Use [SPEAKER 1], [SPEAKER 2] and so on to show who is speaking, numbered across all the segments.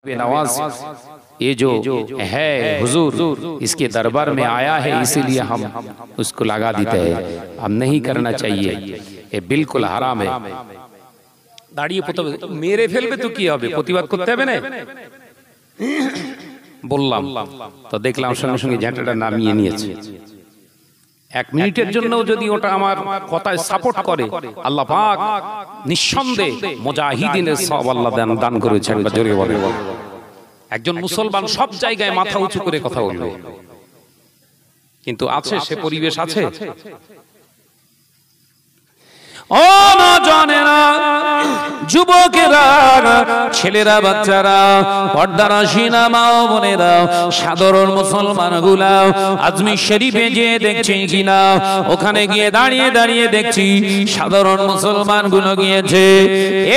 [SPEAKER 1] नवाज ये जो है हुजूर इसके दरबार में आया है, इसीलिए हम उसको लगा देते हैं। हम नहीं करना चाहिए, ये बिल्कुल हराम है। দাঁড়িয়ে মেরে ফেলবে তো কি হবে, প্রতিবাদ করতে হবে না বললাম তো, দেখলাম সঙ্গে সঙ্গে ঝাঁটাটা নামিয়ে নিয়েছে। এক মিনিটের জন্য যদি ওটা আমার কথায় সাপোর্ট করে, আল্লাহ পাক নিঃসন্দেহে মুজাহিদিনের সওয়াব আল্লাহ দান করেছেন। জোরে বলে একজন মুসলমান সব জায়গায় মাথা উঁচু করে কথা বলবে, কিন্তু আছে সে পরিবেশ আছে? ও নওজওয়ানেরা, যুবকেরা, ছেলেরা, বাচ্চারা, পর্দারাশিনা মা ও বোনেরা, সাধারণ মুসলমানগুলা আজমির শরীফে যে দেখছি কিনা, ওখানে গিয়ে দাঁড়িয়ে দাঁড়িয়ে দেখছি সাধারণ মুসলমানগুলো গিয়েছে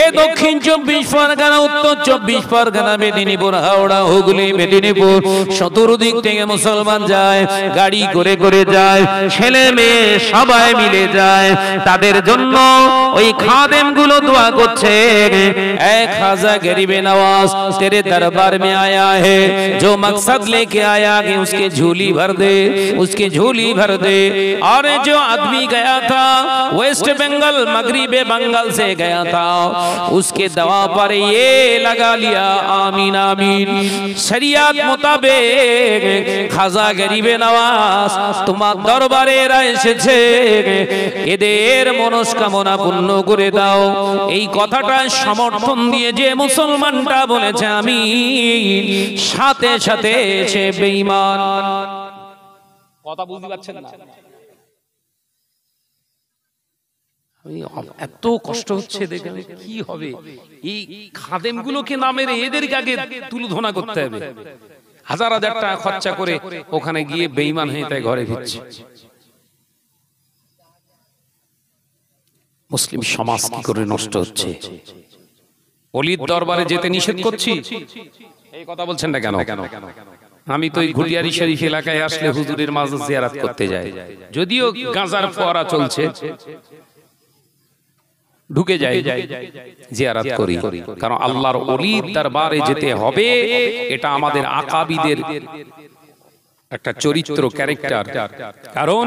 [SPEAKER 1] এ দক্ষিণ 24 পরগনা, উত্তর 24 পরগনা, মেদিনীপুর, হাওড়া, হুগলি, মেদিনীপুর, চতুর্দিক থেকে মুসলমান যায়, গাড়ি করে করে যায়, ছেলে মেয়ে সবাই মিলে যায়। তাদের জন্য ওই খাদেম গুলো দোয়া করছে, ऐ खाजा गरीब नवाज तेरे दरबार में आया है, जो मकसद लेके आया कि उसके झोली भर दे, उसके झोली भर दे। और जो आदमी गया था वेस्ट बंगाल, मगरिबे बंगाल से गया था, उसके दवा पर ये लगा लिया आमीन आमीन। शरीयत मुताबिक खाजा गरीब नवाज তোমার দরবারে এরা এসেছে, এদের মনস্কামনা পূর্ণ করে দাও। এই কথাটা সমর্থন দিয়ে যে মুসলমানটা বলেছে আমি, সাথে সাথে সে বেঈমান। কথা বুঝতে পারছেন না? এত কষ্ট হচ্ছে দেখে কি হবে, এই খাদেমগুলোকে না মেরে এদেরকে আগে তুলধনা করতে হবে। হাজার হাজার টাকা খরচা করে ওখানে গিয়ে বেঈমান হয়ে তাই ঘরে ফিরছে। মুসলিম সমাজ কি করে নষ্ট হচ্ছে? ওলির দরবারে যেতে নিষেধ করছি, এই কথা বলছেন না কেন? আমি তো এই ঘুটিয়ারি শরীফ এলাকায় আসলে হুজুরের মাজার জিয়ারত করতে যাই, যদিও গাঁজার ফোয়ারা চলছে, ঢুকে যাই, জিয়ারত করি, কারণ আল্লাহর ওলির দরবারে যেতে হবে। এটা আমাদের আকাবিদের একটা চরিত্র, ক্যারেক্টার। কারণ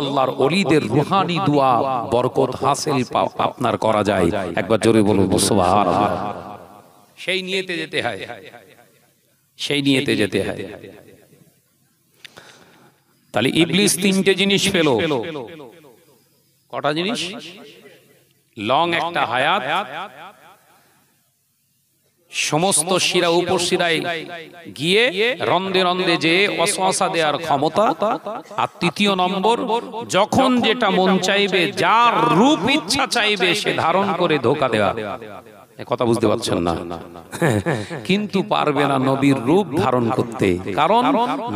[SPEAKER 1] আল্লাহর ওলিদের রুহানি দোয়া বরকত হাসিল আপনার করা যায়। একবার জোরে বলুন সুবহানাল্লাহ। সেই নিয়তে যেতে হয়, সেই নিয়তে যেতে হয়। তাহলে ইবলিস তিনটে জিনিস পেল। কটা জিনিস? লং একটা হায়াত, সমস্ত শিরা উপশিরায় গিয়ে রন্দে রন্দে যে ওয়াসওয়াসা দেওয়ার ক্ষমতা, আর তৃতীয় নম্বর যখন যেটা মন চাইবে, যার রূপ ইচ্ছা চাইবে সে ধারণ করে ধোঁকা দেওয়া। কথা বুঝতে পারছেন না? কিন্তু পারবে না নবীর রূপ ধারণ করতে, কারণ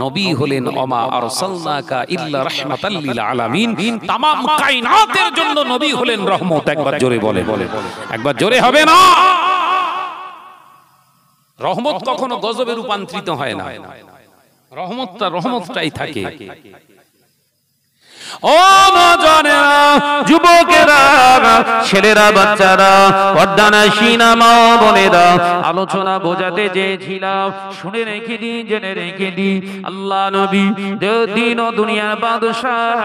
[SPEAKER 1] নবী হলেন ওমা আরসালনাকা ইল্লা রাহমাতাল লিল আলামিন, तमाम কায়নাতের জন্য নবী হলেন রহমত। একবার জোরে বলে, একবার জোরে হবে না? রহমত কখনো গজবে রূপান্তরিত হয় না, রহমতটাই থাকে। ও নওজওয়ানেরা, যুবকেরা, ছেলেরা, বাচ্চারা, পর্দানাশিনা মা বোনেরা, আলোচনা বোঝাতে চেয়েছিলাম, শুনে রেখে দিন, জেনে রেখে দিন। আল্লাহ নবী দিন ও দুনিয়ার বাদশাহ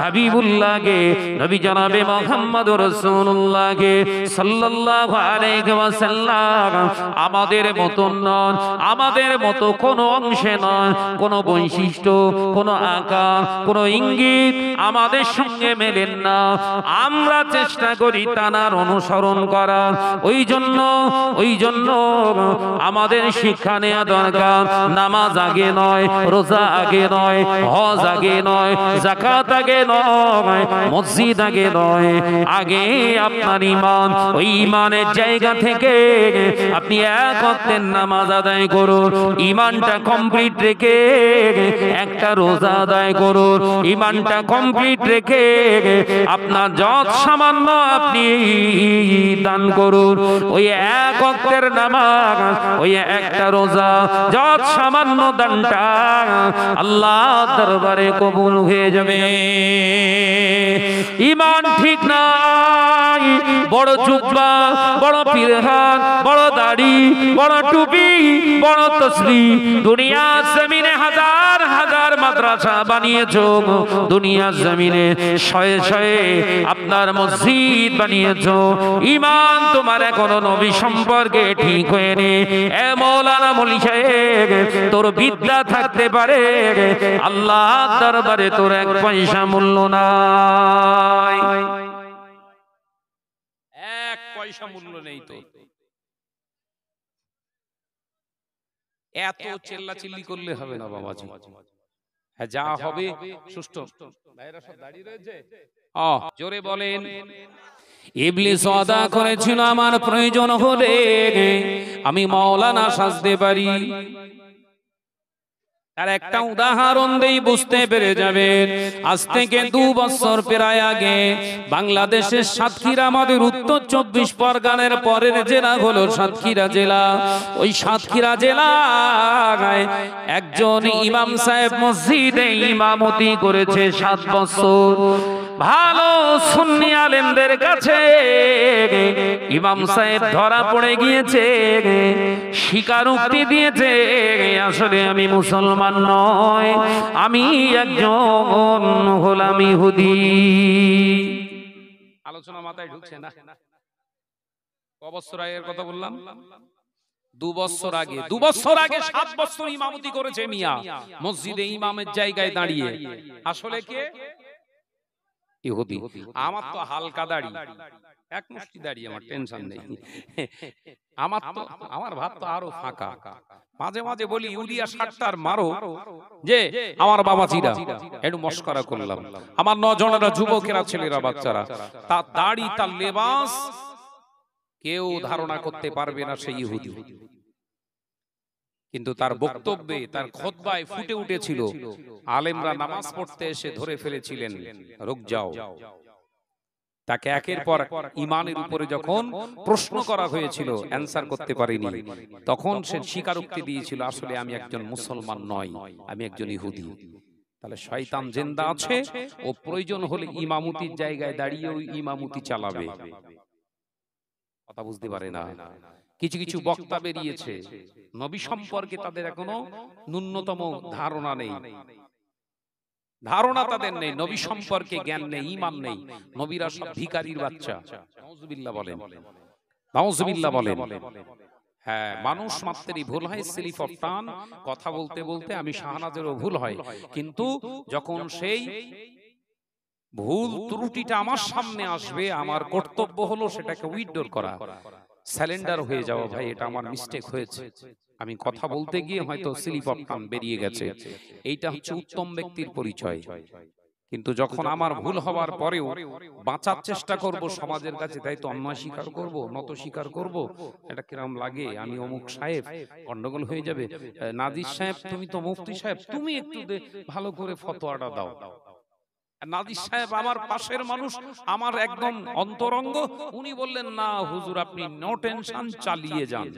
[SPEAKER 1] হাবিবুল্লাহকে, নবী জনাবে মুহাম্মদুর রাসূলুল্লাহকে সাল্লাল্লাহু আলাইহি ওয়াসাল্লাম আমাদের মতো নন, আমাদের মতো কোনো অংশে নয়, কোনো বৈশিষ্ট্য, কোনো আকার, কোনো ইঙ্গিত আমাদের সঙ্গে মেলেন না। আমরা চেষ্টা করি তানার অনুসরণ করার। ওই জন্য আমাদের শিক্ষা নেওয়া দরকার। নামাজ আগে নয়, রোজা আগে নয়, হজ আগে নয়, যাকাত আগে নয়, মসজিদ আগে নয়, আগে আপনার ঈমান। ওই ঈমানের জায়গা থেকে আপনি এক ওয়াক্তের নামাজ আদায় করুন, ঈমানটা কমপ্লিট রেখে একটা রোজা আদায় করুন, ঈমানটা কমপ্লিট রেখে আপনার যত সামান্য আপনি দান করুন, ওই এক ওয়াক্তের নামাজ, ওই একটা রোজা, যত সামান্য দানটা আল্লাহর দরবারে কবুল হয়ে যাবে। ঈমান ঠিক নাই, বড় জুব্বা, বড় পিরহান, বড় দাড়ি, বড় টুপি, বড় তসবিহ, দুনিয়া জমিনে হাজার হাজার মাদ্রাসা বানিয়েছো, দুনিয়া জমিনে শয়ে শয়ে আপনার মসজিদ বানিয়েছো, ঈমান তোমার এখনো নবী সম্পর্কে ঠিক হয়নি। এ মৌলানা মৌলী সাহেব, তোর বিদ্যা থাকতে পারে, আল্লাহর দরবারে তোর এক পয়সা মূল্য নাই, এক পয়সা মূল্য নেই। তো এত চিল্লাচিল্লি করলে হবে না বাবাজি। হ্যাঁ, যা হবে সুষ্ঠু। ভাইরা সব দাঁড়িয়ে রয়েছে, জোরে বলেন। ইবলিস ওয়াদা করেছিল আমার প্রয়োজন হলে আমি মাওলানা সাজতে পারি। তার একটা উদাহরণ দেই, বুঝতে পেরে যাবেন। আজ থেকে 2 বছর প্রায় আগে বাংলাদেশের সাতক্ষীরা, আমাদের উত্তর 24 পরগনার পরের জেলা হলো সাতক্ষীরা জেলা। ওই সাতক্ষীরা জেলায় একজন ইমাম সাহেব মসজিদে ইমামতি করেছে 7 বছর। ভালো সুন্নি আলেমদের কাছে ইমাম সাহেব ধরা পড়ে গিয়েছে, স্বীকারোক্তি দিয়েছে, আসলে আমি মুসলমান নয়, আমি একজন হলাম ইহুদি। আলোচনা মাথায় ঢুকছে না? ক বছর আগের কথা বললাম? 2 বছর আগে। 2 বছর আগে 7 বছর ইমামতি করেছে মিয়া মসজিদে ইমামের জায়গায় দাঁড়িয়ে। আসলে কে? ইহুদি। আমার তো হালকা দাড়ি, এক মুষ্টি দাড়ি, আমার টেনশন নেই। আমার ভাত তো আরো ফাঁকা। মাঝে মাঝে বলি ইউরিয়া 60টার মারো, যে আমার বাবাজিরা একটু মস্করা করলাম। আমার নজনেরা যুবকেরা, ছেলেরা, বাচ্চারা, তার দাড়ি, তার লেবাস কেউ ধারণা করতে পারবে না সে ইহুদি। কিন্তু তার বক্তব্যে, তার খুতবায় ফুটে উঠেছিল, আলেমরা নামাজ পড়তে এসে ধরে ফেলেছিলেন, রুক যাও। তাকে একের পর ঈমানের উপরে যখন প্রশ্ন করা হয়েছিল, অ্যানসার করতে পারেনি, তখন সে স্বীকারোক্তি দিয়েছিল, আসলে আমি একজন মুসলমান নই, আমি একজন ইহুদি। তাহলে শয়তান জিন্দা আছে, ও প্রয়োজন হলে ইমামতির জায়গায় দাঁড়িয়ে ওই ইমামতি চালাবে। কথা বুঝতে পারে না। কিছু কিছু বক্তা বেরিয়েছে, নবী সম্পর্কে তাদের এখনো ন্যূনতম ধারণা নেই, ধারণা তাদের নেই, নবী সম্পর্কে জ্ঞান নেই, ঈমান নেই। নবীরা সব ভিখারির বাচ্চা। নাউজুবিল্লাহ বলেন, নাউজুবিল্লাহ বলেন। হ্যাঁ, মানুষ মাত্রই ভুল হয়, স্লিপ অফ টাং। কথা বলতে বলতে আমি শাহনাজেরও ভুল হয়, কিন্তু যখন সেই ভুল ত্রুটিটা আমার সামনে আসবে, আমার কর্তব্য হলো সেটাকে উইথড্র করা, স্যালেন্ডার হয়ে যাওয়া। ভাই, এটা আমার মিস্টেক হয়েছে, আমি কথা বলতে গিয়ে হয়তো স্লিপ অফ টাং বেরিয়ে গেছে। এইটা হচ্ছে উত্তম ব্যক্তির পরিচয়। কিন্তু যখন আমার ভুল হওয়ার পরেও বাঁচার চেষ্টা করব সমাজের কাছে, তাই তো অন্যায় স্বীকার করব, নত স্বীকার করব। এটা কিরকম লাগে, আমি অমুক সাহেব, গন্ডগোল হয়ে যাবে। নাজির সাহেব, তুমি তো মুফতি সাহেব, তুমি একটু ভালো করে ফতোয়াটা দাও। নাজির সাহেব আমার পাশের মানুষ, আমার একদম অন্তরঙ্গ, উনি বললেন, না হুজুর, আপনি নো টেনশন, চালিয়ে যান।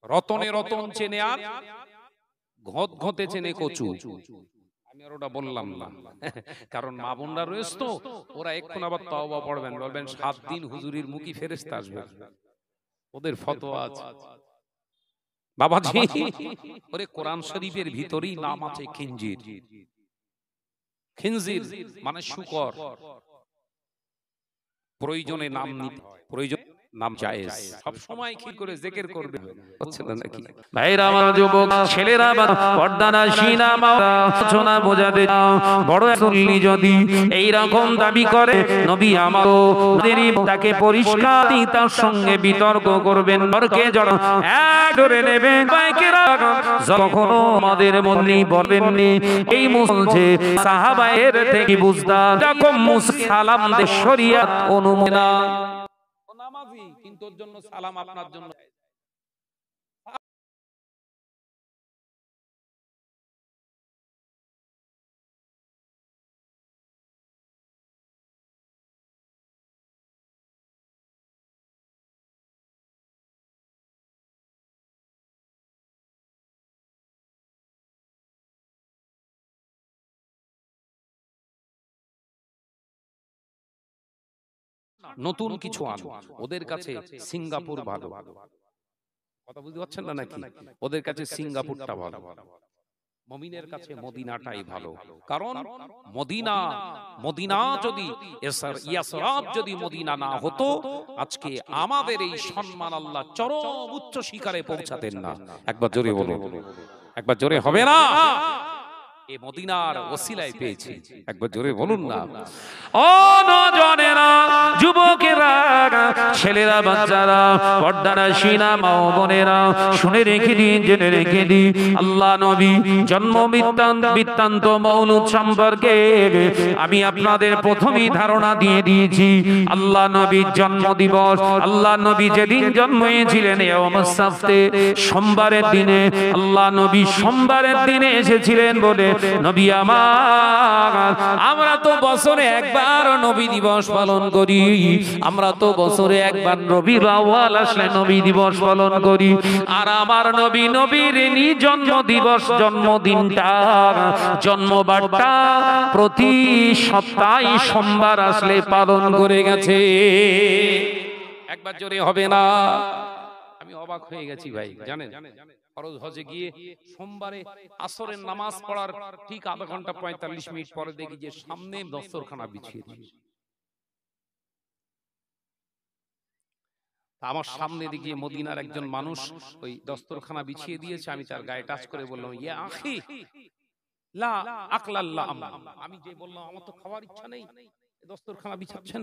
[SPEAKER 1] রতনে রতন চেনে আর ঘত ঘতে চেনে কচু। আমি আর ওটা বললাম না, কারণ মা বোনরা রয়েছে তো, ওরা এক্ষুন আবার তওবা পড়বেন, বলবেন 7 দিন হুজুরির মুখী ফেরেশতা আসবে, ওদের ফতোয়া আছে। বাবাজি, ওরে কোরআন শরীফের ভিতরেই নাম আছে খিনজির। খিনজির মানে শুকর। প্রয়োজনে নাম নিতে, প্রয়োজন নাম জায়েজ, সব সময় কি করে জিকির করবে, হচ্ছে না নাকি? ভাইরা আমার, যুবক ছেলেরা, পর্দানা সিনা মাওলা সোনা বোঝাতে বড় সুন্নি যদি এই রকম দাবি করে, নবী আমারও নবীরই তাকে পরিষ্কার তার সঙ্গে বিতর্ক করবেন, তর্কে জড় এক ধরে নেবেন। বাইকেরা যখনও আমাদের মন্নি বলবেননি, এই মুসলছে সাহাবায়ের থেকে বুঝদার, যখন সালাম দে শরিয়াত অনুমোদন। নামাজি, কিন্তু ওর জন্য সালাম আপনার জন্য নতুন কিছু আনো। ওদের কাছে সিঙ্গাপুর ভালো। কথা বুঝতে পারছেন না নাকি? ওদের কাছে সিঙ্গাপুরটা ভালো, মুমিনের কাছে মদিনাটাই ভালো। কারণ মদিনা, মদিনা যদি ইয়াসরাব যদি মদিনা না হতো, আজকে আমাদের এই সম্মান আল্লাহ চরম উচ্চ শিখরে পৌঁছাতেন না। একবার জোরে বলো, একবার জোরে হবে না? এই মদিনার ওসিলায় পেয়েছি, একবার জোরে বলুন না। ও নজনেরা, যুবকেরা, ছেলেরা, বাচ্চারা, পর্দারা, সিনা, মা ও বোনেরা, শুনে রেখে দিন, জেনে রেখে দিন, আল্লাহ নবী জন্ম বৃত্তান্ত মৌলুদ সম্পর্কে আমি আপনাদের প্রথমেই ধারণা দিয়ে দিয়েছি। আল্লাহ নবীর জন্ম দিবস, আল্লাহ নবী যেদিন জন্ম হয়েছিলেন ইয়াউমুস সাফতে, সোমবারের দিনে, আল্লাহ নবী সোমবারের দিনে এসেছিলেন বলে নবী আমার, আমরা তো বছরে একবার নবী দিবস পালন করি, আমরা তো বছরে একবার রবিউল আউয়াল আসলে নবী দিবস পালন করি। আর আমার নবী, নবীর জন্ম দিবস, জন্মদিনটা, জন্মবারটা প্রতি সপ্তাহে সোমবার আসলে পালন করে গেছে। একবার জোরে হবে না? আমি অবাক হয়ে গেছি ভাই, জানেন ফরজ হজে গিয়ে সোমবারে আসরের নামাজ পড়ার ঠিক আধা ঘন্টা 45 মিনিট পরে দেখি যে সামনে দস্তরখানা বিছিয়ে দিয়েছে। আমার সামনে দিকে মদিনার একজন মানুষ ওই দস্তরখানা বিছিয়ে দিয়েছে, আমি তার গায়ে টাচ করে বললাম, ইয়া আখি লা আকলাল্লাহ। আমি যে বললাম আমার তো খাওয়ার ইচ্ছা নেই, দস্তরখানা বিছাচ্ছেন।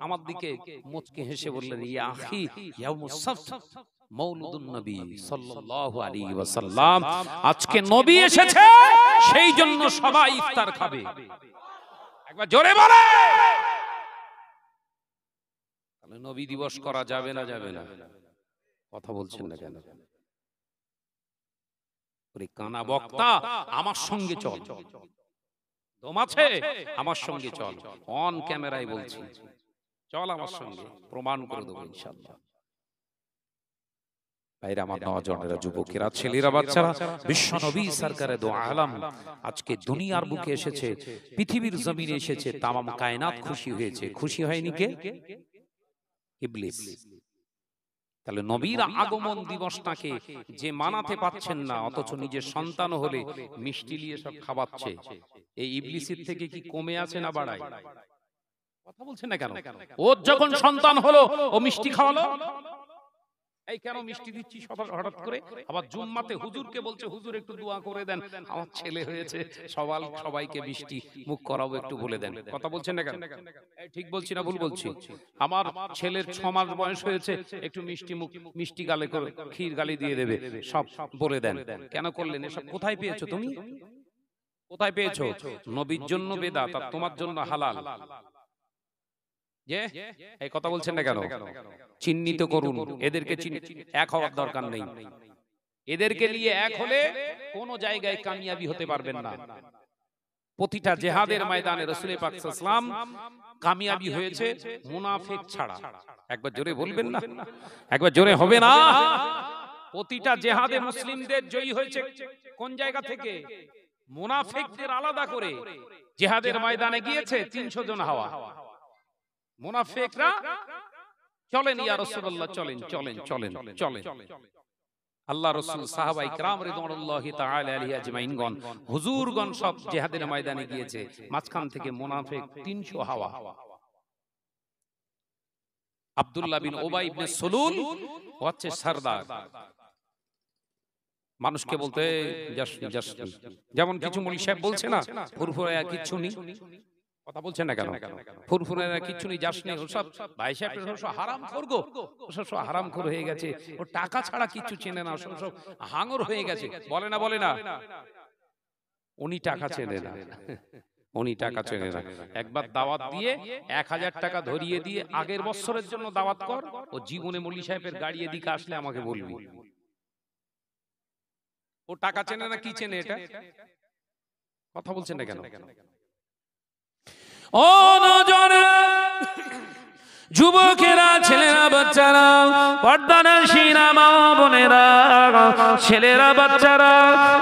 [SPEAKER 1] আমার দিকে মুচকে হেসে বললেন, ইয়া আখি ইয়াউমুস সাফত মৌলুদুন নবী সাল্লাল্লাহু আলাইহি ওয়াসাল্লাম, আজকে নবী এসেছে, সেই জন্য সবাই ইফতার খাবে। একবার জোরে বলে। তাহলে নবী দিবস করা যাবে না? যাবে না? কথা বলছেন না কেন? ওরে কানা বক্তা, আমার সঙ্গে চল, দম আছে আমার সঙ্গে চল, অন ক্যামেরায় বলছি, চল আমার সঙ্গে, প্রমাণ করে দেবো ইনশাআল্লাহ। ভাইরা আমার, নওজওয়ানেরা, যুবকেরা, ছেলেরা, বাচ্চারা, বিশ্ব নবী সরকারে দো আলম আজকে দুনিয়ার বুকে এসেছে, পৃথিবীর জমিনে এসেছে, তামাম কায়নাত খুশি হয়েছে। খুশি হয়নি কে? ইবলিস। তাহলে নবীর আগমন দিবসটাকে যে মানাতে পাচ্ছেন না, অথচ নিজের সন্তান হলে মিষ্টি নিয়ে সব খাওয়াচ্ছে, এই ইবলিসের থেকে কি কমে আছে না বাড়ায়? কথা বলছেন না কেন? ওর যখন সন্তান হলো ও মিষ্টি খাওয়ালো, এই কেন মিষ্টি দিচ্ছি হঠাৎ করে? আবার জুম্মাতে হুজুরকে বলছে, হুজুর একটু দোয়া করে দেন, আমার ছেলে হয়েছে, সবাইকে মিষ্টি মুখ করাবো, একটু বলে দেন। কথা বলছেন না কেন? ঠিক বলছি না ভুল বলছি? আমার ছেলের 6 মাস বয়স হয়েছে, একটু মিষ্টি মুখ, মিষ্টি গালে করে ক্ষীর গালি দিয়ে দেবে, সব বলে দেন। কেন করলেন এসব? কোথায় পেয়েছো তুমি? কোথায় পেয়েছো? নবীর জন্য বেদাত আর তোমার জন্য হালাল। এই কথা বলছেন না কেন? চিহ্নিত করুন এদেরকে, এক হওয়ার দরকার নেই। এদেরকে নিয়ে এক হলে কোন জায়গায় কামিয়াবি হতে পারবেন না। প্রতিটা জিহাদের ময়দানে রাসূল পাক সাল্লাল্লাহু আলাইহি ওয়াসাল্লাম কামিয়াবি হয়েছে মুনাফিক ছাড়া। একবার জোরে বলবেন না? একবার জোরে হবে না? প্রতিটা জিহাদে মুসলিমদের জয়ী হয়েছে কোন জায়গা থেকে? মুনাফিকদের আলাদা করে জিহাদের ময়দানে গিয়েছে 300 জন হাওয়া। মুনাফিকরা চলেন ইয়া রাসূলুল্লাহ, চলেন চলেন চলেন চলেন। আল্লাহ রাসূল, সাহাবায়ে কিরাম রিদওয়ানুল্লাহি তাআলা আলাইহি আজমাইনগণ, হুজুরগণ সব জিহাদের ময়দানে গিয়েছে, মাঝখান থেকে মুনাফিক 300 হাওয়া। আব্দুল্লাহ বিন উবাই ইবনে সুলুল হচ্ছে সরদার। মানুষকে বলতে যেমন কিছু মৌলভী সাহেব বলছে না, ফুরফুরায়া কিচ্ছু নেই। কথা বলছেন না কেন? ফুরফুরায়া কিচ্ছু নেই, যাস নেই, ওসব ভাই সাহেব সব হারাম করগো, ওসব সব হারাম খোর হয়ে গেছে, ও টাকা ছাড়া কিচ্ছু চেনে না, ওসব সব হাঙর হয়ে গেছে। বলে না? বলে না? উনি টাকা চেনে না, উনি টাকা চেনে না। একবার দাওয়াত দিয়ে 1000 টাকা ধরিয়ে দিয়ে আগের বছরের জন্য দাওয়াত কর, ও জীবনে মৌলভী সাহেবের গাড়ি এদিকে আসলে আমাকে বলবি। ও টাকা চেনে না, কি চেনে এটা? কথা বলছেন না কেন? ও নওজওয়ানেরা, যুবকেরা, ছেলেরা, বাচ্চারা, পর্দানশীনা মা ও বোনেরা, ছেলেরা, বাচ্চারা,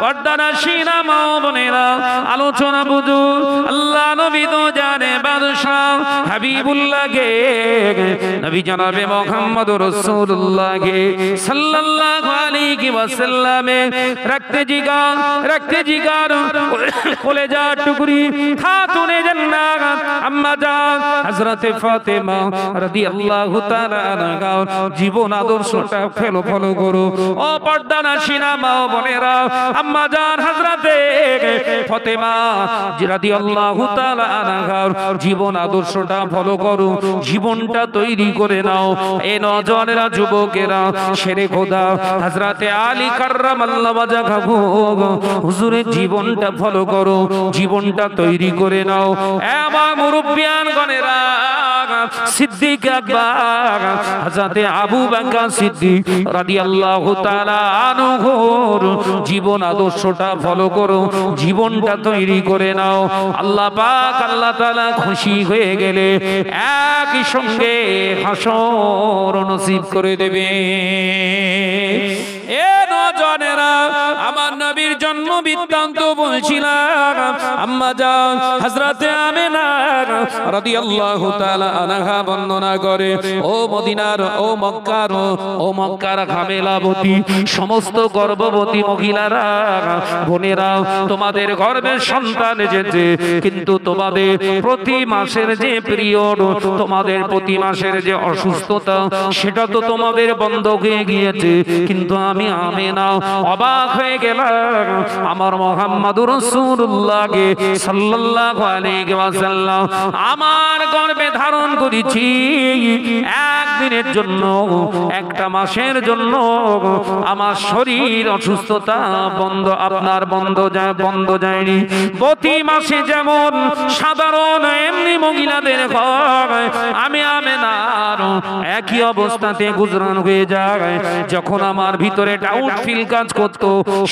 [SPEAKER 1] পর্দানাশীনা মা বোনেরা, আলোচনা বুঝুন। আল্লাহ নবী তো জানে বাদশাহ হাবিবুল্লাহকে, নবী জনাবে মুহাম্মদুর রাসূলুল্লাহকে সাল্লাল্লাহু আলাইহি ওয়াসাল্লামে রাখতে জিগার কলেজা টুকরি খাতুনে জান্নাত আম্মা জান হযরতে ফাতেমা রাদিয়াল্লাহু তাআলা আনহা জীবন আদর্শটা ফলো করো। ও পর্দানাশীনা মা বোনেরা, আম্মা জান হযরতে ফাতেমা রাদিয়াল্লাহু তাআলা আনহা জীবন আদর্শটা ফলো করো, জীবনটা তৈরি করে নাও। এই নওজওয়ানেরা, যুবকেরা, শেরে খোদা হযরতে আলী কাররামাল্লাহু ওয়াজহাহু হুজুরের জীবনটা ফলো করো, জীবনটা তৈরি করে নাও। আমার মুরব্বিয়ান গণেরা, সিদ্দিক আকবর হযরতে আবু বকর সিদ্দিক রাদিয়াল্লাহু তাআলা আনহুর জীবন আদর্শটা ফলো করো, জীবনটা তৈরি করে নাও। আল্লাহ পাক আল্লাহ তাআলা খুশি হয়ে গেলে একই সঙ্গে হাসর নসিব করে দেবে। এ নওজওয়ানেরা, আমার নবীর জন্ম বৃত্তান্ত বলছিলাম। আম্মা জান হযরতে আমিনা রাদিয়াল্লাহু তাআলা আনহা বর্ণনা করে, ও মদিনার, ও মক্কার হামেলাবতী সমস্ত গর্ভবতী মহিলারা, বোনেরা, তোমাদের গর্ভের সন্তান এসেছে, কিন্তু তোমাদের প্রতি মাসের যে পিরিয়ড, তোমাদের প্রতি মাসের যে অসুস্থতা, সেটা তো তোমাদের বন্ধ হয়ে গিয়েছে। কিন্তু আমি আমিনা অবাক হয়ে গেলাম, আমার মুহাম্মদুর রাসূলুল্লাহকে সাল্লাল্লাহু আলাইহি ওয়াসাল্লাম আমার গর্ভে ধারণ করেছি একদিনের জন্য, একটা মাসের জন্য। আমার শরীর অসুস্থতা বন্ধ, আপনার বন্ধ যায়নি। প্রতি মাসে যেমন সাধারণ এমনি মহিলাদের হয়, আমি আমিনার একই অবস্থাতে গুজরান হয়ে যায়। যখন আমার ভিতরে ডাউট ফিল কাজ করত,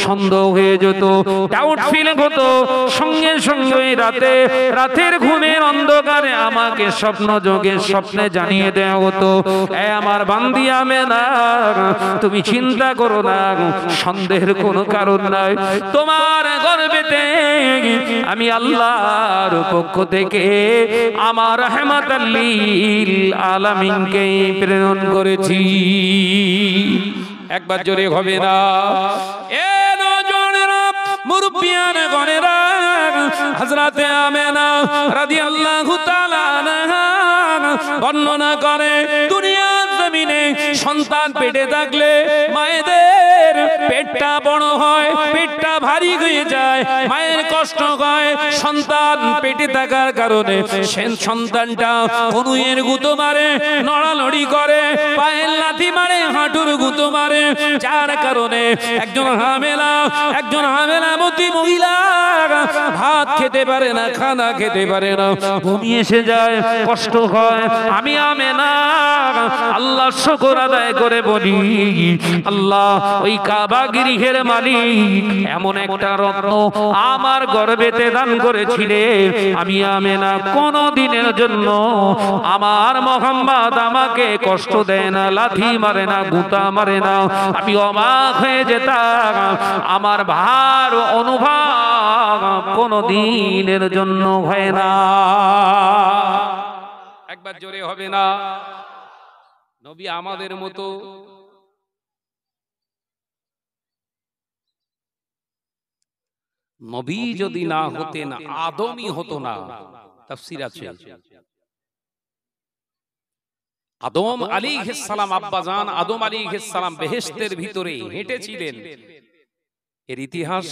[SPEAKER 1] সন্দেহ হয়ে যেত, ডাউট ফিল হতো, সঙ্গে সঙ্গে রাতের ঘুমের অন্ধকারে আমাকে স্বপ্নে জানিয়ে দেওয়া হতো, এ আমার বান্দি আমিনা, তুমি চিন্তা করো না, সন্দেহের কোনো কারণ নাই, তোমার গর্ভেতে আমি আল্লাহর পক্ষ থেকে আমার রাহমাতাল লিল আলামিনকে প্রেরণ করেছি। একবার জোরে হবে না? এ নওজওয়ানেরা, মুরব্বিয়ান গণেরা, হযরতে আমিনা রাদিয়াল্লাহু তাআলা আনহা বর্ণনা করে, দুনিয়ার জমিনে সন্তান পেটে থাকলে মায়েদের পেটটা বড় হয়, পেটটা ভারী হয়ে যায়, মায়ের কষ্ট হয়। সন্তান পেটে থাকার কারণে সন্তানটা কনুইয়ের গুঁতো মারে, নড়ানড়ি করে, পায়ের লাথি মারে, হাঁটুর গুঁতো মারে, যার কারণে একজন হামেলাবতী মহিলা ভাত খেতে পারে না, খানা খেতে পারে না, বমি এসে যায়, কষ্ট হয়। আমি আমিনা আল্লাহ শুকর আদায় করে বলি, আল্লাহ ওই কাবা গৃহের মালিক এমন একটা রত্ন আমার গর্ভেতে দান করেছিলে। আমি আমিনা কোন দিনের জন্য আমার মুহাম্মদ আমাকে কষ্ট দেয় না, লাথি মারে না, গুঁতা মারে না। আমি অবাক হয়ে যেতাম, আমার ভার অনুভব কোন দিনের জন্য হয় না। একবার জোরে হবে না? নবী আমাদের মতো নবী যদি না হতেন, আদমই হতো না। তাফসীর আছে, আদম আলাইহিস সালাম, আব্বাজান আদম আলাইহিস সালাম বেহেশতের ভিতরে হেঁটেছিলেন। এর ইতিহাস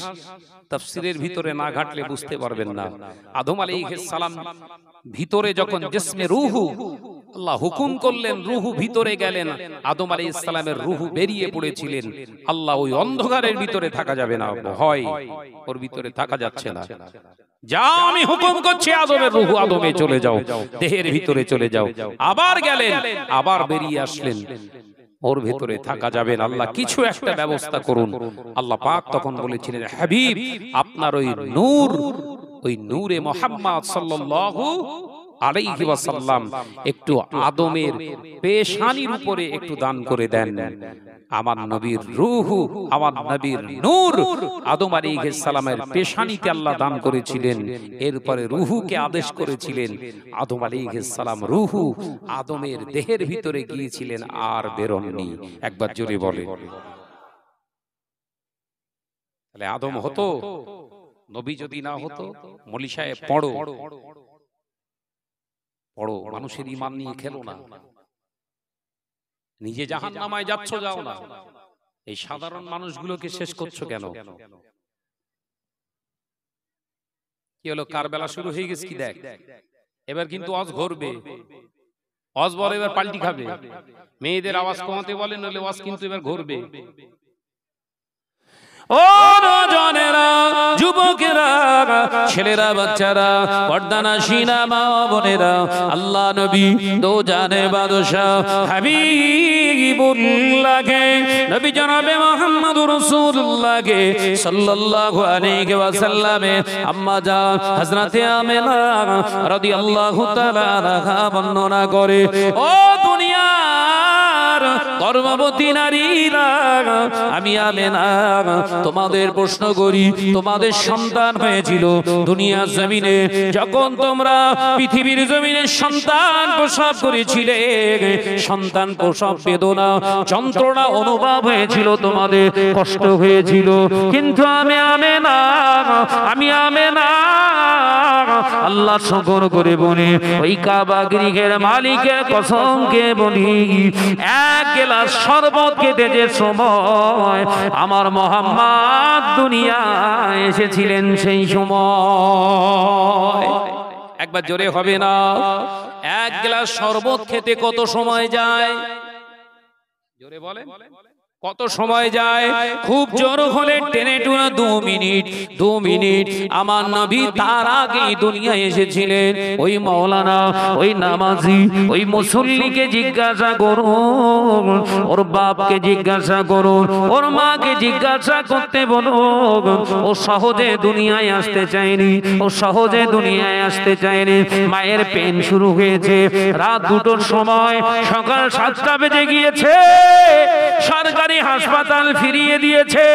[SPEAKER 1] তাফসীরের ভিতরে না ঘাটলে বুঝতে পারবেন না। আদম আলাইহিস সালাম ভিতরে যখন জিসমে রূহু আল্লাহ হুকুম করলেন, রূহু ভিতরে গেলেন, আদম আলাইহিস সালামের রূহু বেরিয়ে পড়েছিলেন। আল্লাহ ওই অন্ধকারের ভিতরে থাকা যাবে না, হয় ওর ভিতরে থাকা যাচ্ছে না, যাও আমি হুকুম করছি আদমের রূহু আদমে চলে যাও, দেহের ভিতরে চলে যাও। আবার গেলেন, আবার বেরিয়ে আসলেন, ওর ভিতরে থাকা যাবে না, আল্লাহ কিছু একটা ব্যবস্থা করুন। আল্লাহ পাক তখন বলেছিলেন, হাবিব আপনার ওই নূর, ওই নূরে মুহাম্মদ সাল্লাল্লাহু আলাইহি ওয়াসাল্লাম একটু আদমের পেশানির উপরে একটু দান করে দেন। আমার নবীর রূহু, আমার নবীর নূর আদম আলাইহিস সালামের পেশানিতে আল্লাহ দান করেছিলেন। এরপরে রূহুকে আদেশ করেছিলেন, আদম আলাইহিস সালাম রূহু আদমের দেহের ভিতরে গিয়েছিলেন আর বেরোননি। একবার জোরে বলে। তাহলে আদম হতো, নবী যদি না হতো। মলি সাহেব পড়ো পড়ো, মানুষের ঈমান নিয়ে খেলো না। নিজে জাহান্নামায় যাচ্ছ, যাও না। এই সাধারণ মানুষগুলোকে শেষ করছো কেন? কি হলো, কারবেলা শুরু হয়ে গেছে কি দেখ। এবার কিন্তু ওয়াজ ঘুরবে, ওয়াজ বলে এবার পাল্টি খাবে। মেয়েদের আওয়াজ কমাতে বলে, নইলে ওয়াজ কিন্তু এবার ঘুরবে। ও নওজওয়ানেরা, যুবকেরা, ছেলেরা, বাচ্চারা, পর্দানাশীনা মা বোনেরা, আল্লাহ নবী দো জানে বাদশা হাবিবুল্লাহকে, নবী জনাবে মুহাম্মদুর রাসূলুল্লাহকে সাল্লাল্লাহু আলাইহি ওয়াসাল্লামে আম্মা জান হযরতে আমেনা রাদিয়াল্লাহু তাআলা আনহা বর্ণনা করে, ও দুনিয়ার গর্ভবতী নারীরা, আমি আমেনা তোমাদের প্রশ্ন করি, তোমাদের সন্তান হয়েছিল দুনিয়ার জমিনে, যখন তোমরা পৃথিবীর জমিনে সন্তান প্রসব করেছিলে, সন্তান প্রসব বেদনা যন্ত্রণা অনুভব হয়েছিল, তোমাদের কষ্ট হয়েছিল। কিন্তু আমি আমেনা আল্লাহ শকর করে বলি, ওই কাবা গৃহের মালিকের কসমকে বলি, এক গ্লাস শরবত খেতে যে সময় আমার মুহাম্মদ দুনিয়ায় এসেছিলেন, সেই সময় একবার জোরে হবে না, এক গ্লাস শরবত খেতে কত সময় যায়? জোরে বলে, কত সময় যায়? খুব জোর হলে টেনে টুনা 2 মিনিট। আমার নবী তার আগে দুনিয়ায় এসেছিলেন। ওই মাওলানা, ওই নামাজি, ওই মুসল্লিকে জিজ্ঞাসা করুন, ওর বাপকে জিজ্ঞাসা করুন, ওর মাকে জিজ্ঞাসা করতে বলুন, ও সহজে দুনিয়ায় আসতে চায়নি, ও সহজে দুনিয়ায় আসতে চায়নি। মায়ের পেন শুরু হয়েছে রাত 2টোর সময়, সকাল 7টা বেজে গিয়েছে, সরকারি হাসপাতাল ফিরিয়ে দিয়েছে,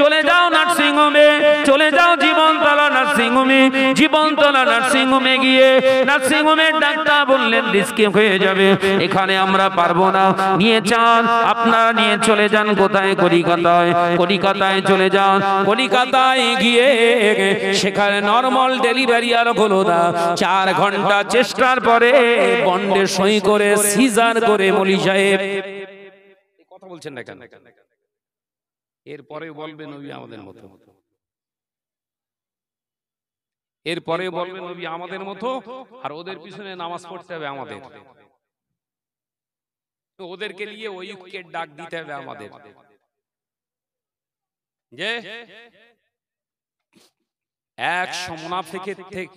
[SPEAKER 1] চলে যাও নার্সিং হোমে, চলে যাও জীবনতলা নার্সিং হোমে। জীবনতলা নার্সিং হোমে গিয়ে নার্সিং হোমের ডাক্তার বললেন রিস্কি হয়ে যাবে, এখানে আমরা পারবো না, নিয়ে যান, আপনারা নিয়ে চলে যান কোথায়? কলিকাতায় চলে যান। কলিকাতায় গিয়ে সেখানে নরমাল ডেলিভারি আর হলো না। 4 ঘন্টা চেষ্টার পরে বন্ডে সই করে সিজার করে মলি সাহেব কথা বলছেন না কেন? এরপরে বলবে নবী আমাদের মতো, এরপরে বলবে নবী আমাদের মতো, আর ওদের পিছনে নামাজ পড়তে হবে আমাদের, তো ওদেরকে নিয়ে ওই উইকেট ডাক দিতে হবে আমাদের, যে 100 মুনাফিকের থেকে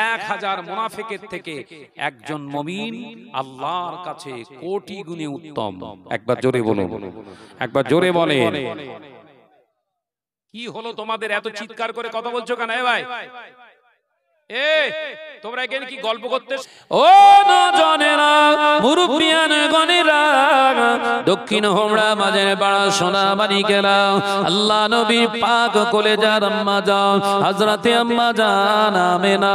[SPEAKER 1] 1000 মুনাফিকের থেকে একজন মুমিন আল্লাহর কাছে কোটি গুণে উত্তম। একবার জোরে বলুন, একবার জোরে বলেন। কি হলো তোমাদের, এত চিৎকার করে কথা বলছো কেন? ভাই তোমরা এখানে কি গল্প করতে? ও নওজওয়ানেরা, মুরব্বিয়ান গণেরা, দক্ষিণ হোমরা মাঝের পাড়া সোনাবাড়ি গেলা, আল্লাহ নবী পাক কলেজার আম্মা জান হযরতে আম্মা জান আমেনা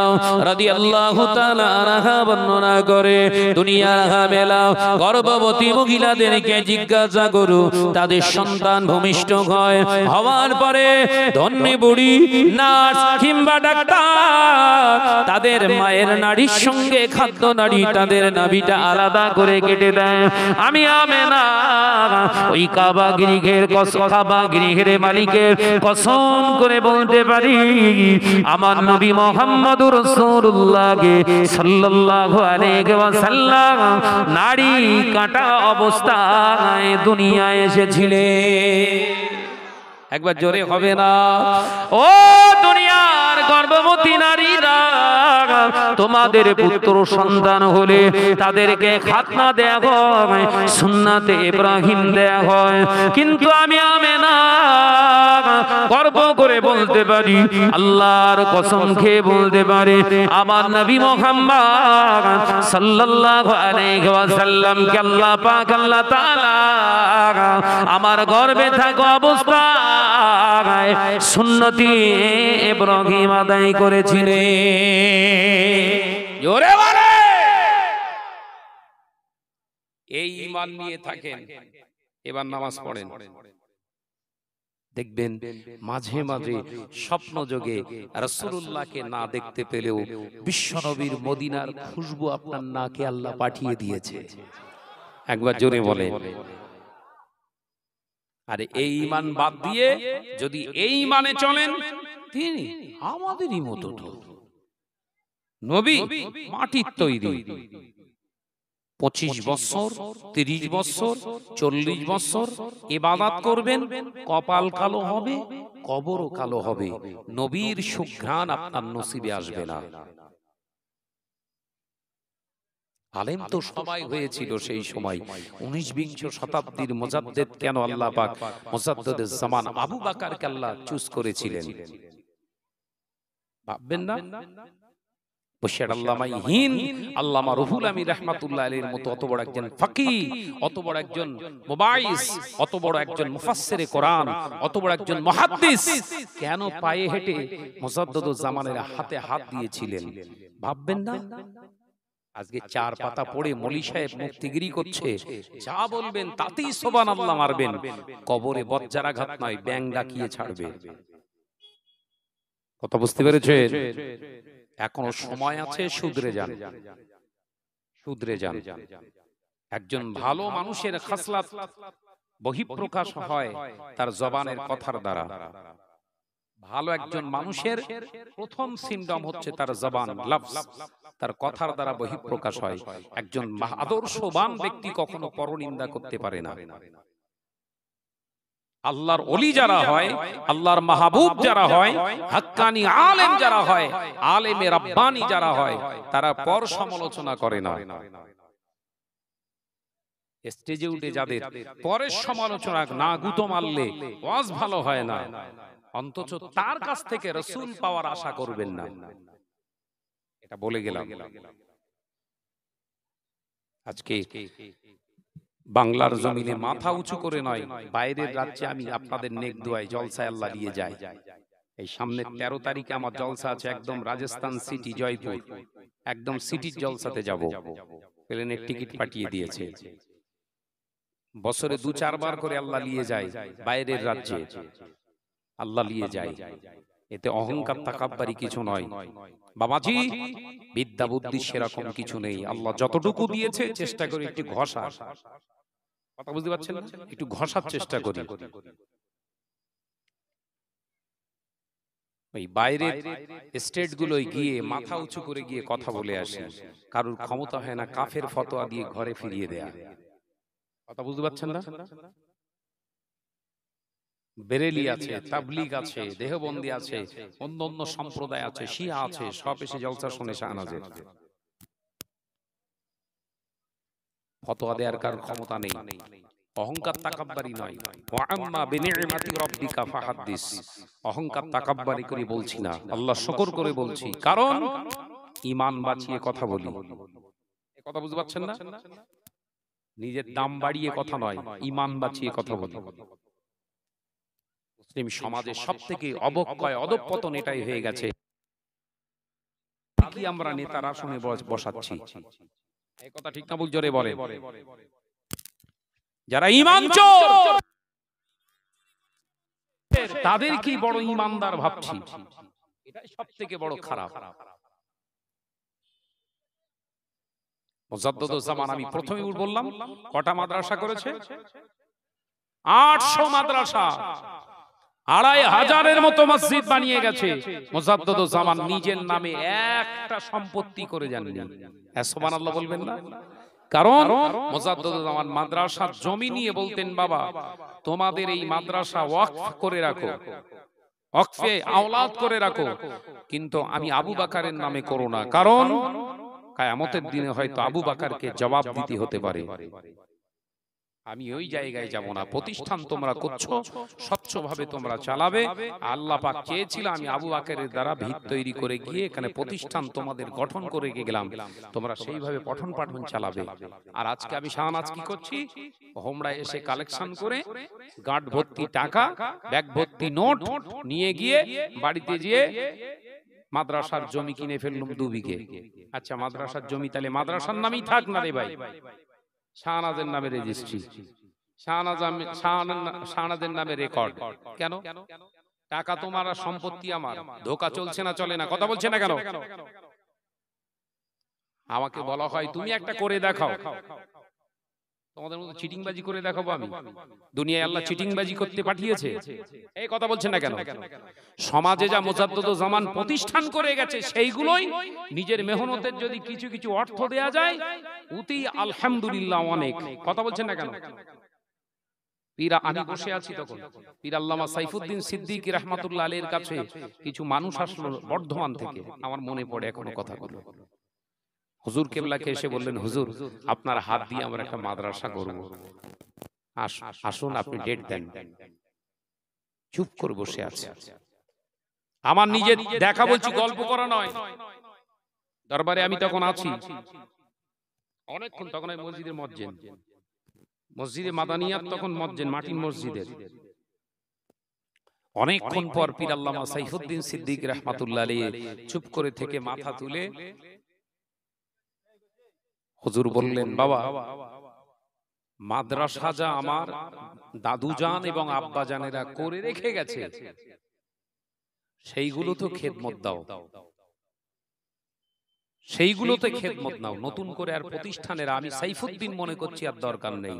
[SPEAKER 1] রাদিয়াল্লাহু তাআলা আনহা বর্ণনা করে, দুনিয়ার হামেলা গর্ভবতী মহিলাদেরকে জিজ্ঞাসা করো, তাদের সন্তান ভূমিষ্ঠ হয়, হওয়ার পরে ধন্যী বুড়ি, নার্স কিংবা ডাক্তার তাদের মায়ের নাড়ির সঙ্গে খাদ্য নাড়ি, তাদের নাভিটা আলাদা করে কেটে দেয়। আমি আমেনা ওই কাবা গৃহের মালিকের কসম করে বলতে পারি, আমার নবী মুহাম্মদুর রাসূলুল্লাহ সাল্লাল্লাহু আলাইহি ওয়াসাল্লাম নাড়ি কাটা অবস্থায় দুনিয়ায় এসেছিলেন। একবার জোরে হবে না? ও দুনিয়ার গর্ভবতী নারীরা, তোমাদের পুত্র সন্তান হলে তাদেরকে খাতনা দেয়া হয়, সুন্নাতে ইব্রাহিম দেয়া হয়। কিন্তু আমি আমেনা গর্ব করে বলতে পারি, আল্লাহর কসম খেয়ে বলতে পারে, আমার নবী মুহাম্মদ সাল্লাল্লাহু আলাইহি ওয়াসাল্লামকে আল্লাহ পাক আল্লাহ তাআলা আমার গর্বে থাকা অবস্থায় সুন্নতি ইব্রাহিম আদায় করেছিলেন। জোরে বলে, এই ঈমান নিয়ে থাকেন। এবার নামাজ পড়েন, দেখবেন মাঝে মাঝে স্বপ্ন যোগে রাসূলুল্লাহকে না দেখতে পেলেও বিশ্বনবীর মদিনার খুশবু আপনার নাকে আল্লাহ পাঠিয়ে দিয়েছে। একবার জোরে বলে। আরে এই ঈমান বাদ দিয়ে যদি এই ঈমানে চলেন, তিনি আমাদেরই মতো নবী, মাটির তৈরি। 25 বছর, 30 বছর, 40 বছর ইবাদত করবেন, কপাল কালো হবে, কবরও কালো হবে, নবীর সুঘ্রাণ আপনার নসিবে আসবে না। আলেম তো সবাই হয়েছিল সেই সময়। 19-20 শতাব্দীর মুজাদ্দিদ কেন আল্লাহ পাক মুজাদ্দিদুজ জামান আবু বকরকে আল্লাহ চুজ করেছিলেন ভাববেন না? বশির আল্লামা হিন্দ আল্লামা রুহুল আমিন রাহমাতুল্লাহ আলাইহির মতো অত বড় একজন ফাকিহ, অত বড় একজন মুবাইস, অত বড় একজন মুফাসসিরে কোরআন, অত বড় একজন মুহাদ্দিস কেন পায়ে হেঁটে মুজাদ্দিদুজ জামানের হাতে হাত দিয়েছিলেন ভাববেন না? আজকে 4 পাতা পড়ে মৌলী সাহেব মুফতিগিরি করছে, যা বলবেন তাতেই সুবহানাল্লাহ মারবেন, কবরে বজ্জারাঘাত নয় ব্যাং ডাকিয়ে ছাড়বে। কথা বুঝতে পেরেছেন? এখনো সময় আছে, শুধরে যান, শুধরে যান। একজন ভালো মানুষের খাসলাত বহিঃপ্রকাশ হয় তার জবানের কথার দ্বারা। ভালো একজন মানুষের প্রথম সিম্পটম হচ্ছে তার জবান, লফজ, তার কথার দ্বারা বহিঃপ্রকাশ হয়। একজন আদর্শবান ব্যক্তি কখনো পরনিন্দা করতে পারে না। আল্লাহর ওলি যারা হয়, আল্লাহর মাহবুব যারা হয়, হাক্কানি আলেম যারা হয়, আলেমে রাব্বানি যারা হয়, তারা পর সমালোচনা করে না। স্টেজে উঠে যাদের পরের সমালোচনা না গুতো মারলে ওয়াজ ভালো হয় না, অন্তত তার কাছ থেকে রাসূল পাওয়ার আশা করবেন না। এটা বলে গেলাম। আজকে বাংলার জমিনে মাথা উঁচু করে নয়, বাইরের রাজ্যে আমি আপনাদের নেক দোয়ায় জলসায় আল্লাহ নিয়ে যাই। এই সামনের 13 তারিখে আমার জলসা আছে, একদম রাজস্থান সিটি জয়পুর, একদম সিটির জলসাতে যাব। প্লেনের টিকিট পাঠিয়ে দিয়েছে। বছরে 2-4 বার করে আল্লাহ নিয়ে যায় বাইরের রাজ্যে, আল্লাহ নিয়ে যায়। এতে অহংকার তাকাব্বুরি কিছু নয় বাবাজি, বিদ্যা বুদ্ধি সেরকম কিছু নেই। আল্লাহ যতটুকু দিয়েছে চেষ্টা করি একটু ঘষা, কথা বুঝতে পারছেন না? একটু ঘষার চেষ্টা করি। ওই বাইরের স্টেট গুলোয় গিয়ে মাথা উঁচু করে গিয়ে কথা বলে আসি, কারুর ক্ষমতা হয় না কাফের ফতোয়া দিয়ে ঘরে ফিরিয়ে দেয়া। কথা বুঝতে পারছেন না? বেরেলি আছে, তাবলিগ আছে, দেহবন্দি আছে, অন্য সম্প্রদায় আছে, শিয়া আছে, সব এসে জলসা শুনে শাহনাজের ফতোয়া দেওয়ার কার ক্ষমতা নেই। অহংকার তাকাব্বুরি নয়। ওয়া আম্মা বিনি'মাতি রাব্বিকা ফাহাদ্দিস। অহংকার তাকাব্বুরি করে বলছি না, আল্লাহ শুকর করে বলছি, কারণ ঈমান বাঁচিয়ে কথা বলি। এই কথা বুঝতে পারছেন না? নিজের দাম বাড়িয়ে কথা নয়, ঈমান বাঁচিয়ে কথা বলি। মুসলিম সমাজের সবথেকে অবক্ষয় অধঃপতন এটাই হয়ে গেছে, কি আমরা নেতার আসনে বসাচ্ছি। এই কথা ঠিক না ভুল জোরে বলে। যারা ঈমান চোর তাদের কি বড় ঈমানদার ভাবছি, এটাই সবথেকে বড় খারাপ। মুজাদ্দিদুজ জামান আমি প্রথমেই বললাম কটা মাদ্রাসা করেছে? 800 মাদ্রাসা, 2500-এর মতো মসজিদ বানিয়ে গেছে। মুজাদ্দিদুজ জামান নিজের নামে একটা সম্পত্তি করে যাননি। সুবহানাল্লাহ বলবেন না? কারণ মুজাদ্দিদুজ জামান মাদ্রাসার জমি নিয়ে বলতেন, বাবা তোমাদের এই মাদ্রাসা ওয়াকফ করে রাখো, ওয়াকফে আওলাদ করে রাখো, কিন্তু আমি আবু বকরের নামে করো না, কারণ কিয়ামতের দিনে হয়তো আবু বকরকে জবাব দিতে হতে পারে। আমি ওই জায়গায় যাব না। প্রতিষ্ঠান তোমরা করছো, স্বচ্ছভাবে তোমরা চালাবে। আল্লাহ পাক চেয়েছিল আমি আবু বকরের দ্বারা ভিত তৈরি করে গিয়ে এখানে প্রতিষ্ঠান তোমাদের গঠন করে গেলাম, তোমরা সেইভাবে পঠন পাঠন চালাবে। আর আজকে আমি শাহনাজ কি করছি, হোমরা এসে কালেকশন করে গাঁট ভর্তি টাকা, ব্যাগ ভর্তি নোট নিয়ে গিয়ে বাড়িতে গিয়ে মাদ্রাসার জমি কিনে ফেললাম 2 বিঘে। আচ্ছা মাদ্রাসার জমি তাহলে মাদ্রাসার নামেই থাক না রে ভাই, শাহনাজের নামে রেজিস্ট্রি, শাহনাজের নামে রেকর্ড। কেন? টাকা তোমার আর সম্পত্তি আমার। ধোঁকা চলছে না চলে না? কথা বলছে না কেন? আমাকে বলা হয় তুমি একটা করে দেখাও, তোমাদের মতো চিটিংবাজি করে দেখাবো আমি। দুনিয়ায় আল্লাহ চিটিংবাজি করতে পাঠিয়েছে? এই কথা বলছেন না কেন? সমাজে যা মুজাদ্দুজ্জামান প্রতিষ্ঠান করে গেছে সেইগুলোই নিজের মেহনতের যদি কিছু কিছু অর্থ দেয়া যায় উতি আলহামদুলিল্লাহ অনেক। কথা বলছেন না কেন? পীর আমি বসে আছি তখন পীর আল্লামা সাইফুদ্দিন সিদ্দিকী রাহমাতুল্লাহ আলাইহির কাছে কিছু মানুষ আসলো বর্ধমান থেকে, আমার মনে পড়ে এখনো কথাগুলো। হুজুর কেবলাকে এসে বললেন, হুজুর আপনার হাত দিয়ে আমরা একটা মাদ্রাসা করব, আসুন আপনি ডেট দেন। চুপ করে বসে আছে। আমার নিজের দেখা বলছি, গল্প করা নয়। দরবারে আমি তখন আছি অনেকক্ষণ, তখন ওই মসজিদের মুয়াজ্জিন, মসজিদে মাদানিয়াত তখন মুয়াজ্জিন মাটির মসজিদের। অনেকক্ষণ পর পীর আল্লামা সাইফুদ্দিন সিদ্দিকী রাহমাতুল্লাহ আলাইহি চুপ করে থেকে মাথা তুলে হুজুর বললেন, বাবা মাদ্রাসা যা আমার দাদুজান এবং আব্বাজানেরা করে রেখে গেছে সেইগুলো তো খেদমত দাও, সেইগুলোতে খেদমত নাও, নতুন করে আর প্রতিষ্ঠানের আমি সাইফুদ্দিন মনে করছি আর দরকার নেই।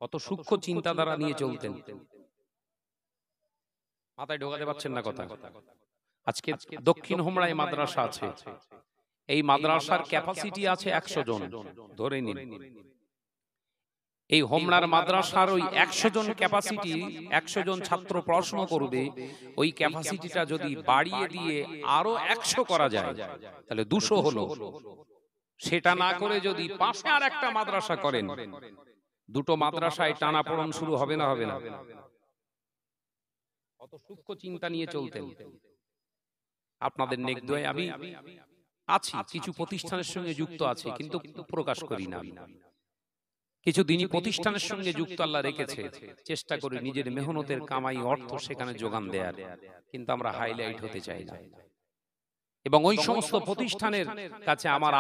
[SPEAKER 1] কত সূক্ষ্ম চিন্তাধারা নিয়ে চলতেন, মাথায় ঢোকাতে পারছেন না কথা। আজকে দক্ষিণ হোমরায় মাদ্রাসা আছে, এই মাদ্রাসার ক্যাপাসিটি আছে 100 জন ধরে নিন। এই হোমরার মাদ্রাসার ওই 100 জন ক্যাপাসিটি, 100 জন ছাত্র পড়াশোনা করবে, ওই ক্যাপাসিটিটা যদি বাড়িয়ে দিয়ে আরো 100 করা যায় তাহলে 200 হলো। সেটা না করে যদি পাশে আর একটা মাদ্রাসা করেন, দুটো মাদ্রাসায় টানাপোড়েন শুরু হবে না? হবে না? কত সূক্ষ্ম চিন্তা নিয়ে চলতেন। আপনাদের নেকদোয় আমি আছি, কিছু প্রতিষ্ঠানের সঙ্গে যুক্ত আছে কিন্তু প্রকাশ করি না। কিছু দিনই প্রতিষ্ঠানের সঙ্গে যুক্ত আল্লাহ রেখেছে, চেষ্টা করি নিজের মেহনতের কামাই অর্থ সেখানে যোগান দেয়ার, কিন্তু আমরা হাইলাইট হতে চাই না। এবং ওই সমস্ত প্রতিষ্ঠানের কাছে আমার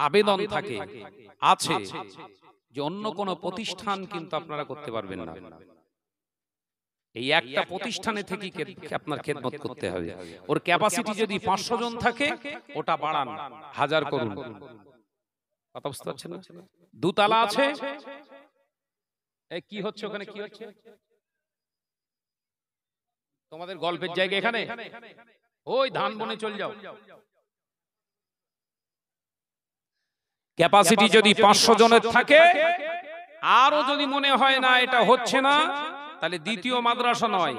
[SPEAKER 1] আবেদন থাকে আছে যে অন্য কোন প্রতিষ্ঠান কিন্তু আপনারা করতে পারবেন না। এই একটা প্রতিষ্ঠানে থেকে আপনার খেদমত করতে হবে। ওর ক্যাপাসিটি যদি 500 জন থাকে ওটা বাড়ান, 1000 করুন। কথা বুঝতে পারছেন না? দুতলা আছে, কি হচ্ছে ওখানে? কি হচ্ছে তোমাদের গল্পের জায়গা? এখানে ওই ধান বনে চলে যাও। ক্যাপাসিটি যদি 500 জনের থাকে, আরো যদি মনে হয় না এটা হচ্ছে না, তাহলে দ্বিতীয় মাদ্রাসা নয়,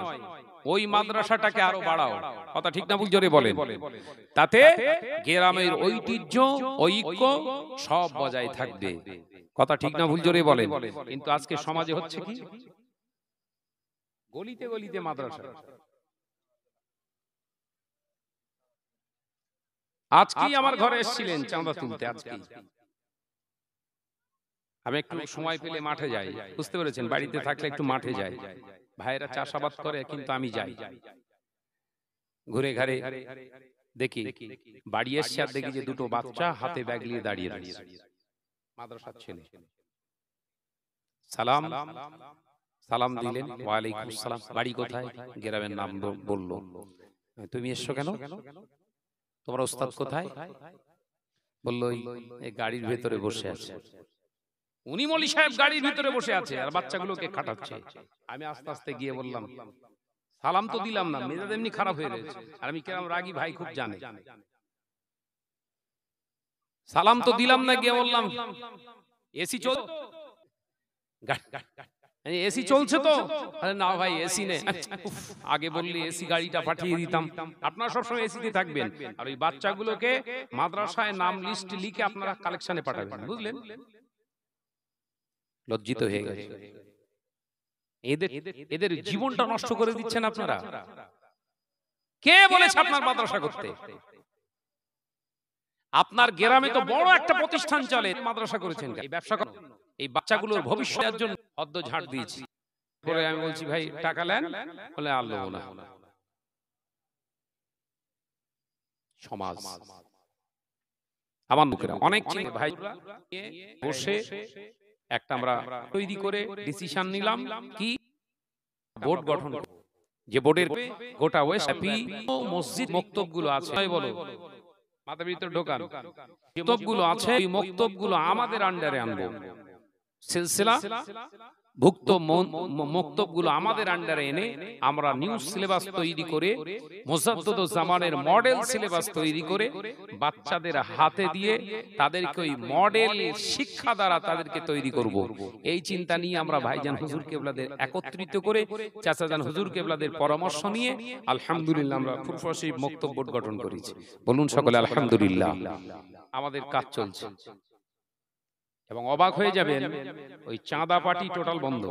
[SPEAKER 1] ওই মাদ্রাসাটাকে আরো বাড়াও। কথা ঠিক না ভুল জোরে বলেন? তাতে গ্রামের ঐতিহ্য ঐক্য সব বজায় থাকবে। কথা ঠিক না ভুল জোরে বলেন? কিন্তু আজকে সমাজে হচ্ছে কি, গলিতে গলিতে মাদ্রাসা। আজকেই আমার ঘরে এসেছিলেন চাঁদা তুলতে, আজকেই। আমি একটু সময় পেলে মাঠে যাই, বুঝতে পেরেছেন? বাড়িতে থাকলে একটু মাঠে যাই, ভাইয়েরা চাষাবাদ করে কিন্তু আমি যাই, ঘুরে ঘাড়ে দেখি। বাড়ি এসে আর দেখি যে দুটো বাচ্চা হাতে ব্যাগ নিয়ে দাঁড়িয়ে রয়েছে, মাদ্রাসার ছেলে। সালাম দিলেন, ওয়ালাইকুম সালাম। বাড়ি কোথায়? গ্রামের নাম বললো। তুমি এসছো কেন? তোমার ওস্তাদ কোথায়? বললো এই গাড়ির ভেতরে বসে আছে। উনি মৌলী সাহেব গাড়ির ভিতরে বসে আছে আর বাচ্চাগুলোকে খাটাচ্ছে। আমি আস্তে আস্তে গিয়ে বললাম, সালাম তো দিলাম না, মেজাজ এমনি খারাপ হয়ে রয়েছে। আর আমি কেমন রাগী ভাই খুব জানে। সালাম তো দিলাম না, গিয়ে বললাম এসি চল, এসি চলছে তো? না ভাই এসি নেই। আগে বললি এসি গাড়িটা পাঠিয়ে দিতাম। আপনারা সবসময় এসিতে থাকবেন আর ওই বাচ্চাগুলোকে মাদ্রাসায় নাম লিস্ট লিখে আপনারা কালেকশনে পাঠাবেন, বুঝলেন? লজ্জিত হয়ে গেছে। এদের এদের জীবনটা নষ্ট করে দিচ্ছেন আপনারা। কে বলেছে আপনার মাদ্রাসা করতে? আপনার গ্রামে তো বড় একটা প্রতিষ্ঠান চলে, মাদ্রাসা করেছেন এই ব্যবসা করেন? এই বাচ্চাগুলোর ভবিষ্যতের জন্য হদ্দ ঝাড় দিয়েছি। পরে আমি বলছি ভাই টাকা নেন, বলে আর নেব না। সমাজ আমার লোকেরা অনেক ভাই বসে একটা আমরা তৈরি করে ডিসিশন নিলাম কি বোর্ড গঠন, যে বোর্ডের গোটা ওয়েস্ট মসজিদ মক্তবগুলো আছে বলো মাথার ভিতরে ঢোকান, মক্তবগুলো আছে এই মক্তবগুলো আমাদের আন্ডারে আনবো, সিলসিলা ভুক্ত মক্তবগুলো আমাদের আন্ডারে এনে আমরা নিউ সিলেবাস তৈরি করে মুজাদ্দিদুজ জামানের মডেল সিলেবাস তৈরি করে বাচ্চাদের হাতে দিয়ে তাদেরকে ওই মডেল শিক্ষা দ্বারা তাদেরকে তৈরি করব। এই চিন্তা নিয়ে আমরা ভাইজান হুজুর কেবলাদের একত্রিত করে চাচাজান হুজুর কেবলাদের পরামর্শ নিয়ে আলহামদুলিল্লাহ আমরা ফুরফুরা মক্তব বোর্ড গঠন করেছি। বলুন সকলে আলহামদুলিল্লাহ। আমাদের কাজ চলছে এবং অবাক হয়ে যাবেন ওই চাঁদা পার্টি টোটাল বন্ধ।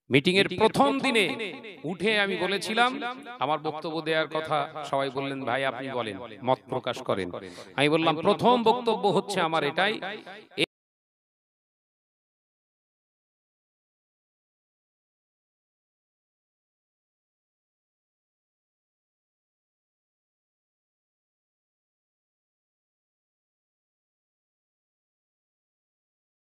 [SPEAKER 1] মিটিং এর প্রথম দিনে উঠে আমি বলেছিলাম আমার বক্তব্য দেওয়ার কথা, সবাই বললেন ভাই আপনি বলেন, মত প্রকাশ করেন। আমি বললাম প্রথম বক্তব্য হচ্ছে আমার এটাই,